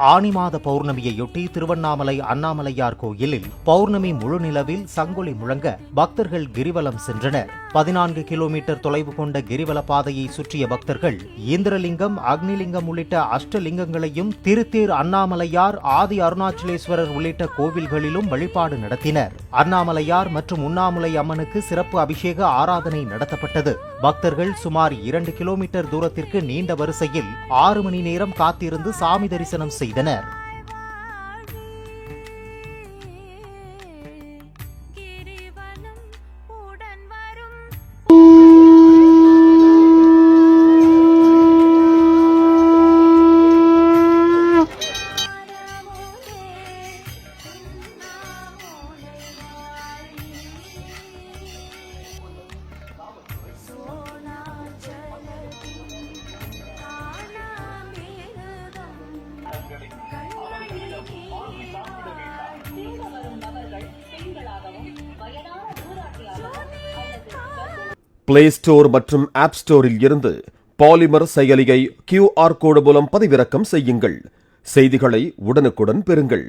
ஆனி மாத பௌர்ணமியையொட்டி திருவண்ணாமலை அண்ணாமலையார் கோயிலில் பௌர்ணமி முழுநிலவில் சங்கொலி முழங்க பக்தர்கள் கிரிவலம் சென்றனர். 14 கிலோமீட்டர் தொலைவு கொண்ட கிரிவல பாதையை சுற்றிய பக்தர்கள் இந்திரலிங்கம், அக்னிலிங்கம் உள்ளிட்ட அஷ்டலிங்கங்களையும் திருத்தேர் அண்ணாமலையார், ஆதி அருணாச்சலேஸ்வரர் உள்ளிட்ட கோவில்களிலும் வழிபாடு நடத்தினர். அண்ணாமலையார் மற்றும் உண்ணாமுலை அம்மனுக்கு சிறப்பு அபிஷேக ஆராதனை நடத்தப்பட்டது. பக்தர்கள் சுமார் 2 கிலோமீட்டர் தூரத்திற்கு நீண்ட வரிசையில் 6 மணி நேரம் காத்திருந்து சாமி தரிசனம் செய்தனர். பிளே ஸ்டோர் மற்றும் ஆப் ஸ்டோரில் இருந்து பாலிமர் செயலியை QR கோடு மூலம் பதிவிறக்கம் செய்யுங்கள். செய்திகளை உடனுக்குடன் பெறுங்கள்.